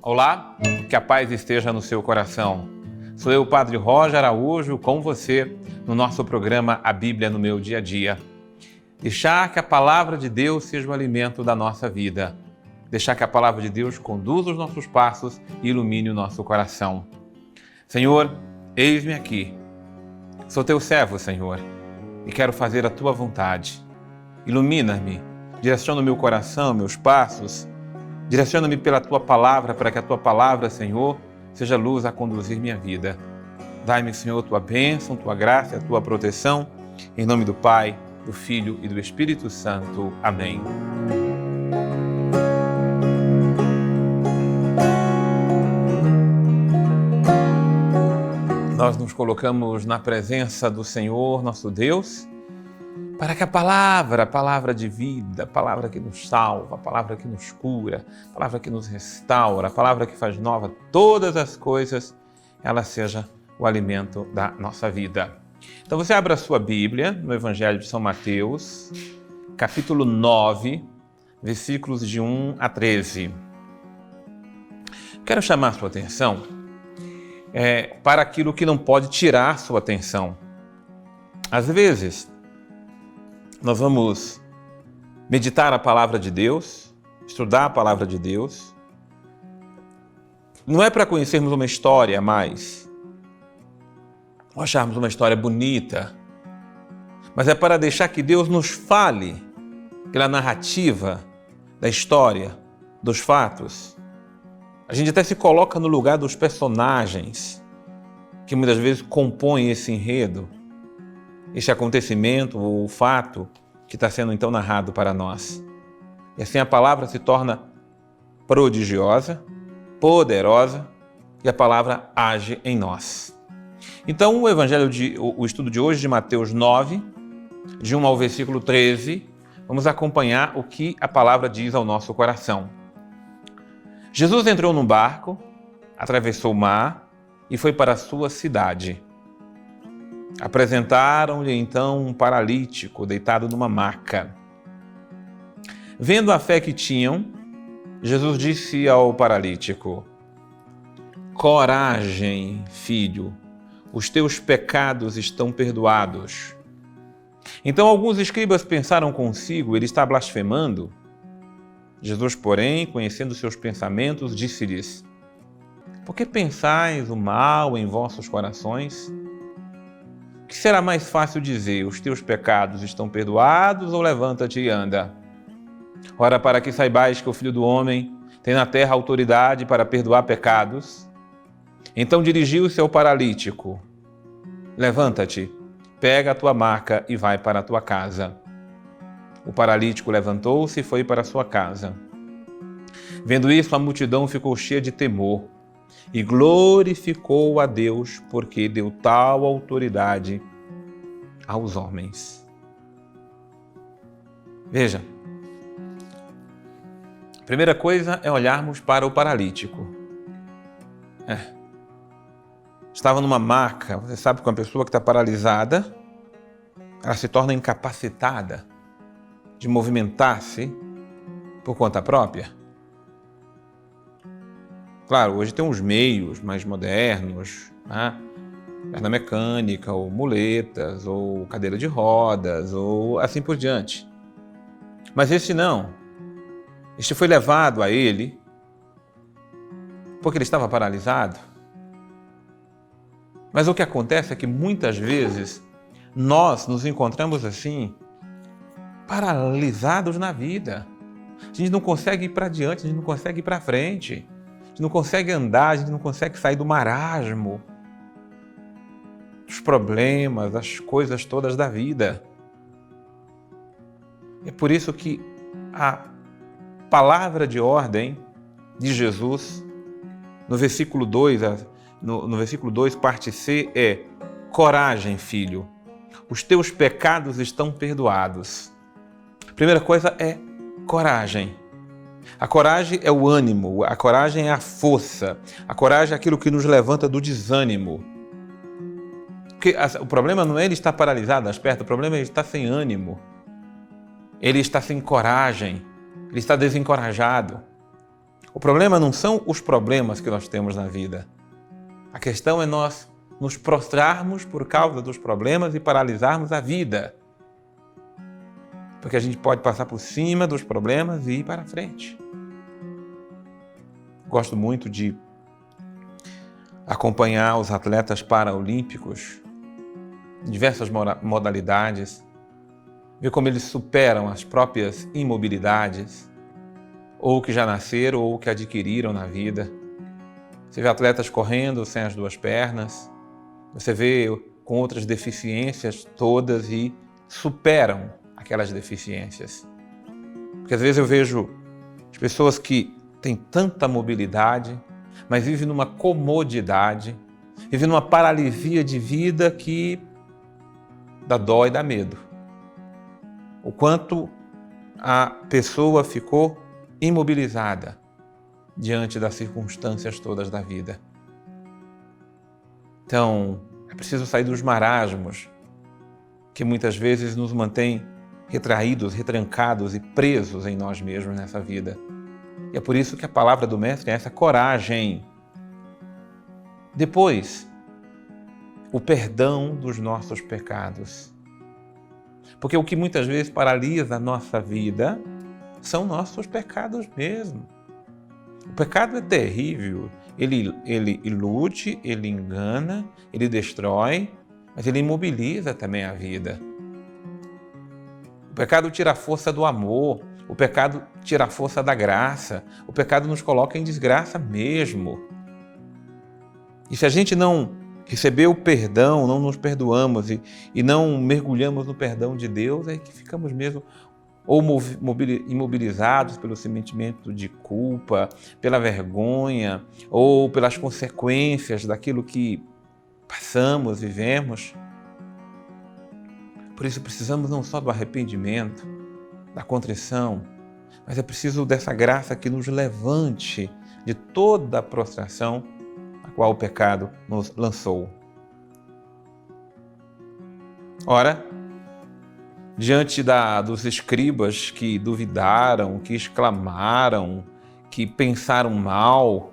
Olá, que a paz esteja no seu coração. Sou eu, Padre Roger Araújo, com você no nosso programa A Bíblia no Meu Dia a Dia. Deixar que a palavra de Deus seja o alimento da nossa vida. Deixar que a palavra de Deus conduza os nossos passos e ilumine o nosso coração. Senhor, eis-me aqui. Sou teu servo, Senhor, e quero fazer a tua vontade. Ilumina-me, direciona o meu coração, meus passos. Direciona-me pela tua palavra, para que a tua palavra, Senhor, seja luz a conduzir minha vida. Dai-me, Senhor, tua bênção, tua graça e a tua proteção. Em nome do Pai, do Filho e do Espírito Santo. Amém. Nós nos colocamos na presença do Senhor, nosso Deus, para que a palavra de vida, a palavra que nos salva, a palavra que nos cura, a palavra que nos restaura, a palavra que faz nova todas as coisas, ela seja o alimento da nossa vida. Então você abre a sua Bíblia no Evangelho de São Mateus, capítulo 9, versículos de 1 a 13. Quero chamar a sua atenção para aquilo que não pode tirar sua atenção. Às vezes, nós vamos meditar a palavra de Deus, estudar a palavra de Deus. Não é para conhecermos uma história mais, ou acharmos uma história bonita, mas é para deixar que Deus nos fale pela narrativa da história, dos fatos. A gente até se coloca no lugar dos personagens que muitas vezes compõem esse enredo, esse acontecimento ou fato que está sendo então narrado para nós. E assim a palavra se torna prodigiosa, poderosa e a palavra age em nós. Então o estudo de hoje de Mateus 9, de 1 ao versículo 13, vamos acompanhar o que a palavra diz ao nosso coração. Jesus entrou num barco, atravessou o mar e foi para a sua cidade. Apresentaram-lhe então um paralítico deitado numa maca. Vendo a fé que tinham, Jesus disse ao paralítico: "Coragem, filho, os teus pecados estão perdoados." Então alguns escribas pensaram consigo: ele está blasfemando. Jesus, porém, conhecendo seus pensamentos, disse-lhes: "Por que pensais o mal em vossos corações? O que será mais fácil dizer: os teus pecados estão perdoados, ou levanta-te e anda? Ora, para que saibais que o Filho do Homem tem na terra autoridade para perdoar pecados." Então dirigiu-se ao paralítico: "Levanta-te, pega a tua maca e vai para a tua casa." O paralítico levantou-se e foi para a sua casa. Vendo isso, a multidão ficou cheia de temor e glorificou a Deus, porque deu tal autoridade aos homens. Veja, a primeira coisa é olharmos para o paralítico. Estava numa maca. Você sabe que uma pessoa que está paralisada, ela se torna incapacitada de movimentar-se por conta própria. Claro, hoje tem uns meios mais modernos, né? Perna mecânica, ou muletas, ou cadeira de rodas, ou assim por diante. Mas este não. Este foi levado a ele porque ele estava paralisado. Mas o que acontece é que muitas vezes nós nos encontramos assim, paralisados na vida. A gente não consegue ir para diante, a gente não consegue ir para frente. A gente não consegue andar, a gente não consegue sair do marasmo, dos problemas, das coisas todas da vida. É por isso que a palavra de ordem de Jesus, no versículo 2, parte C, é: coragem, filho, os teus pecados estão perdoados. A primeira coisa é coragem. A coragem é o ânimo, a coragem é a força, a coragem é aquilo que nos levanta do desânimo. Porque o problema não é ele estar paralisado nas pernas, o problema é ele estar sem ânimo. Ele está sem coragem, ele está desencorajado. O problema não são os problemas que nós temos na vida. A questão é nós nos prostrarmos por causa dos problemas e paralisarmos a vida. Porque a gente pode passar por cima dos problemas e ir para frente. Gosto muito de acompanhar os atletas paraolímpicos em diversas modalidades, ver como eles superam as próprias imobilidades, ou que já nasceram ou que adquiriram na vida. Você vê atletas correndo sem as duas pernas, você vê com outras deficiências todas e superam aquelas deficiências. Porque às vezes eu vejo as pessoas que têm tanta mobilidade, mas vivem numa comodidade, vivem numa paralisia de vida que dá dó e dá medo. O quanto a pessoa ficou imobilizada diante das circunstâncias todas da vida. Então, é preciso sair dos marasmos que muitas vezes nos mantêm retraídos, retrancados e presos em nós mesmos nessa vida. E é por isso que a palavra do Mestre é essa coragem. Depois, o perdão dos nossos pecados. Porque o que muitas vezes paralisa a nossa vida são nossos pecados mesmo. O pecado é terrível. Ele ilude, ele engana, ele destrói, mas ele imobiliza também a vida. O pecado tira a força do amor, o pecado tira a força da graça, o pecado nos coloca em desgraça mesmo. E se a gente não receber o perdão, não nos perdoamos e não mergulhamos no perdão de Deus, é que ficamos mesmo ou imobilizados pelo sentimento de culpa, pela vergonha ou pelas consequências daquilo que passamos, vivemos. Por isso precisamos não só do arrependimento, da contrição, mas é preciso dessa graça que nos levante de toda a prostração a qual o pecado nos lançou. Ora, diante dos escribas que duvidaram, que exclamaram, que pensaram mal,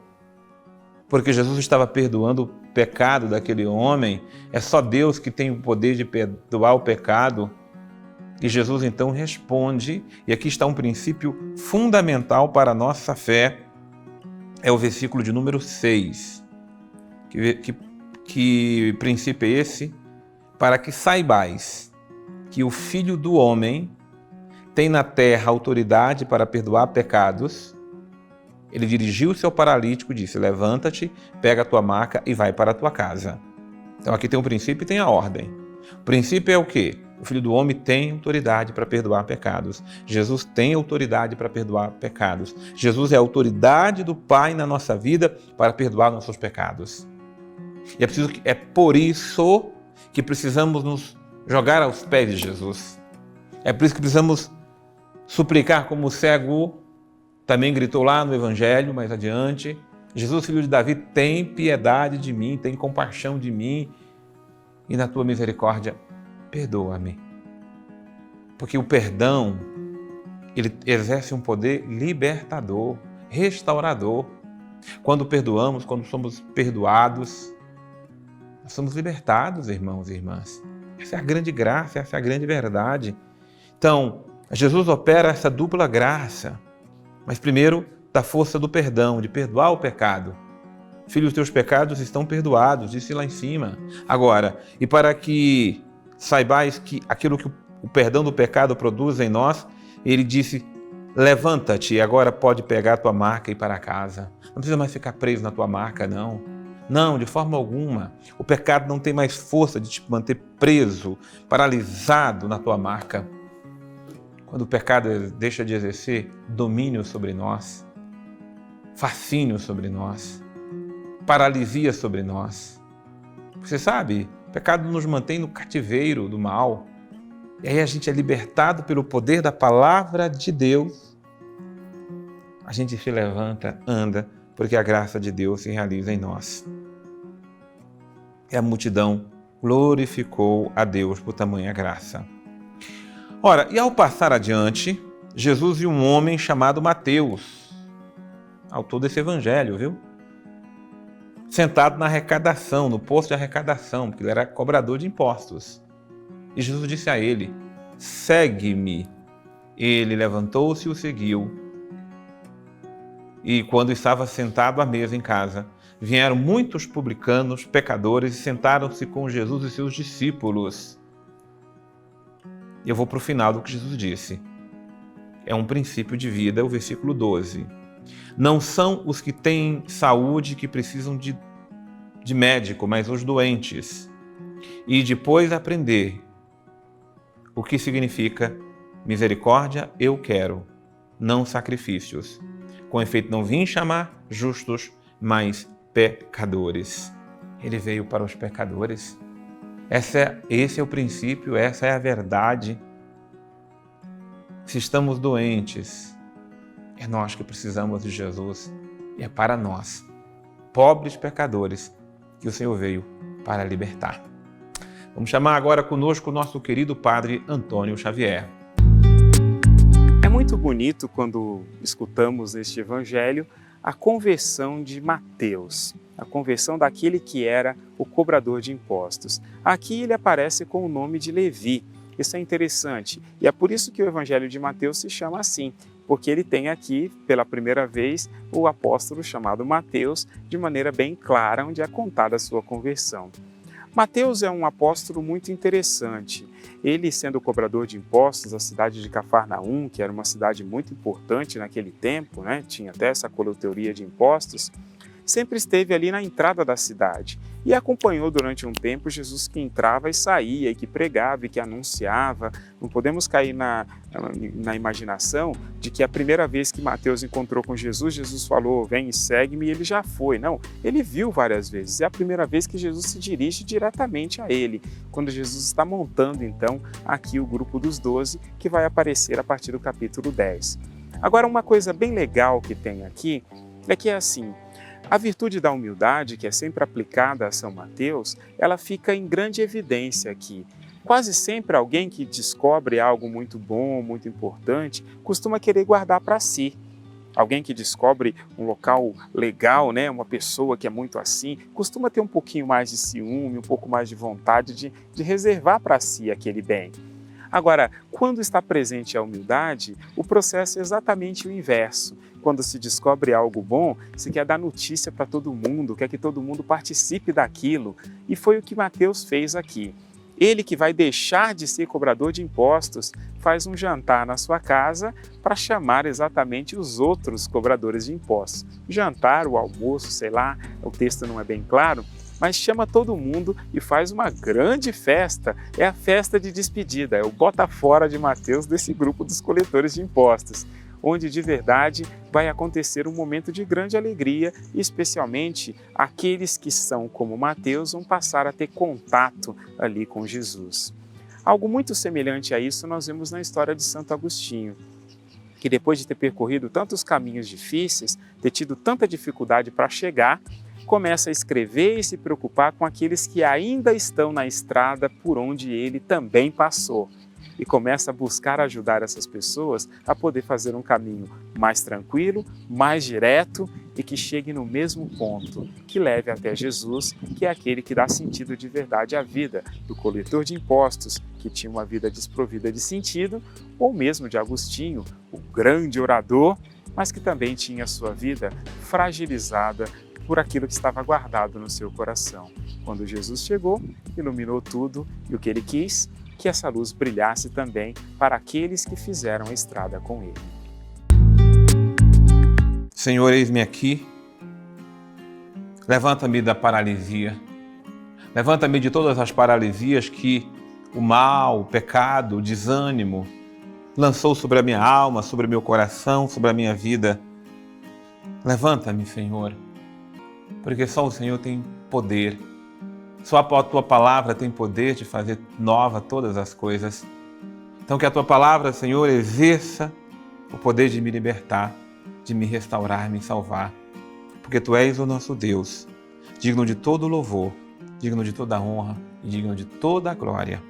porque Jesus estava perdoando o pecado daquele homem, é só Deus que tem o poder de perdoar o pecado. E Jesus então responde, e aqui está um princípio fundamental para a nossa fé, é o versículo de número 6. Que princípio é esse? Para que saibais que o Filho do Homem tem na terra autoridade para perdoar pecados, ele dirigiu-se ao paralítico e disse: levanta-te, pega a tua maca e vai para a tua casa. Então aqui tem um princípio e tem a ordem. O princípio é o quê? O Filho do Homem tem autoridade para perdoar pecados. Jesus tem autoridade para perdoar pecados. Jesus é a autoridade do Pai na nossa vida para perdoar nossos pecados. E é por isso que precisamos nos jogar aos pés de Jesus. É por isso que precisamos suplicar, como o cego também gritou lá no Evangelho, mais adiante: Jesus, filho de Davi, tem piedade de mim, tem compaixão de mim e na tua misericórdia perdoa-me. Porque o perdão, ele exerce um poder libertador, restaurador. Quando perdoamos, quando somos perdoados, nós somos libertados, irmãos e irmãs. Essa é a grande graça, essa é a grande verdade. Então, Jesus opera essa dupla graça, mas primeiro da força do perdão, de perdoar o pecado. Filho, os teus pecados estão perdoados, disse lá em cima. Agora, e para que saibais que aquilo que o perdão do pecado produz em nós, ele disse: levanta-te e agora pode pegar a tua maca e ir para casa. Não precisa mais ficar preso na tua maca, não. Não, de forma alguma. O pecado não tem mais força de te manter preso, paralisado na tua maca. Quando o pecado deixa de exercer domínio sobre nós, fascínio sobre nós, paralisia sobre nós. Você sabe, o pecado nos mantém no cativeiro do mal. E aí a gente é libertado pelo poder da palavra de Deus. A gente se levanta, anda, porque a graça de Deus se realiza em nós. E a multidão glorificou a Deus por tamanha graça. Ora, e ao passar adiante, Jesus viu um homem chamado Mateus. autor desse evangelho, viu? Sentado na arrecadação, no posto de arrecadação, porque ele era cobrador de impostos. E Jesus disse a ele: segue-me. Ele levantou-se e o seguiu. E quando estava sentado à mesa em casa, vieram muitos publicanos, pecadores, e sentaram-se com Jesus e seus discípulos. E eu vou para o final do que Jesus disse. É um princípio de vida, o versículo 12. Não são os que têm saúde que precisam de médico, mas os doentes. E depois aprender o que significa misericórdia eu quero, não sacrifícios. Com efeito, não vim chamar justos, mas pecadores. Ele veio para os pecadores. Esse é o princípio, essa é a verdade. Se estamos doentes, é nós que precisamos de Jesus. E é para nós, pobres pecadores, que o Senhor veio para libertar. Vamos chamar agora conosco o nosso querido Padre Antônio Xavier. É muito bonito quando escutamos neste Evangelho a conversão de Mateus, a conversão daquele que era o cobrador de impostos. Aqui ele aparece com o nome de Levi. Isso é interessante e é por isso que o Evangelho de Mateus se chama assim, porque ele tem aqui, pela primeira vez, o apóstolo chamado Mateus, de maneira bem clara, onde é contada a sua conversão. Mateus é um apóstolo muito interessante. Ele, sendo cobrador de impostos da cidade de Cafarnaum, que era uma cidade muito importante naquele tempo, tinha até essa coletoria de impostos, sempre esteve ali na entrada da cidade e acompanhou durante um tempo Jesus que entrava e saía, e que pregava e que anunciava. Não podemos cair na imaginação de que a primeira vez que Mateus encontrou com Jesus, Jesus falou, vem e segue-me, e ele já foi. Não, ele viu várias vezes. É a primeira vez que Jesus se dirige diretamente a ele, quando Jesus está montando então aqui o grupo dos 12, que vai aparecer a partir do capítulo 10. Agora, uma coisa bem legal que tem aqui é que é assim, a virtude da humildade, que é sempre aplicada a São Mateus, ela fica em grande evidência aqui. Quase sempre alguém que descobre algo muito bom, muito importante, costuma querer guardar para si. Alguém que descobre um local legal, uma pessoa que é muito assim, costuma ter um pouquinho mais de ciúme, um pouco mais de vontade de reservar para si aquele bem. Agora, quando está presente a humildade, o processo é exatamente o inverso. Quando se descobre algo bom, se quer dar notícia para todo mundo, quer que todo mundo participe daquilo. E foi o que Mateus fez aqui. Ele, que vai deixar de ser cobrador de impostos, faz um jantar na sua casa para chamar exatamente os outros cobradores de impostos. Jantar, o almoço, sei lá, o texto não é bem claro, mas chama todo mundo e faz uma grande festa. É a festa de despedida, é o bota fora de Mateus desse grupo dos coletores de impostos, onde de verdade vai acontecer um momento de grande alegria, e especialmente aqueles que são como Mateus vão passar a ter contato ali com Jesus. Algo muito semelhante a isso nós vemos na história de Santo Agostinho, que depois de ter percorrido tantos caminhos difíceis, ter tido tanta dificuldade para chegar, começa a escrever e se preocupar com aqueles que ainda estão na estrada por onde ele também passou. E começa a buscar ajudar essas pessoas a poder fazer um caminho mais tranquilo, mais direto e que chegue no mesmo ponto, que leve até Jesus, que é aquele que dá sentido de verdade à vida do coletor de impostos, que tinha uma vida desprovida de sentido, ou mesmo de Agostinho, o grande orador, mas que também tinha a sua vida fragilizada por aquilo que estava guardado no seu coração. Quando Jesus chegou, iluminou tudo e o que ele quis, que essa luz brilhasse também para aqueles que fizeram a estrada com ele. Senhor, eis-me aqui. Levanta-me da paralisia. Levanta-me de todas as paralisias que o mal, o pecado, o desânimo lançou sobre a minha alma, sobre o meu coração, sobre a minha vida. Levanta-me, Senhor, porque só o Senhor tem poder. Só a Tua Palavra tem poder de fazer nova todas as coisas. Então que a Tua Palavra, Senhor, exerça o poder de me libertar, de me restaurar, me salvar. Porque Tu és o nosso Deus, digno de todo louvor, digno de toda honra e digno de toda glória.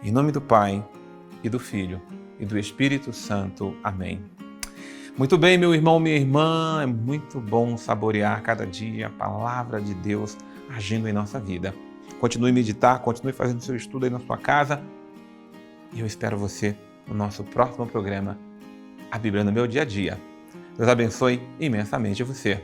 Em nome do Pai, e do Filho, e do Espírito Santo. Amém. Muito bem, meu irmão, minha irmã, é muito bom saborear cada dia a palavra de Deus agindo em nossa vida. Continue a meditar, continue fazendo seu estudo aí na sua casa e eu espero você no nosso próximo programa, A Bíblia no Meu Dia a Dia. Deus abençoe imensamente você.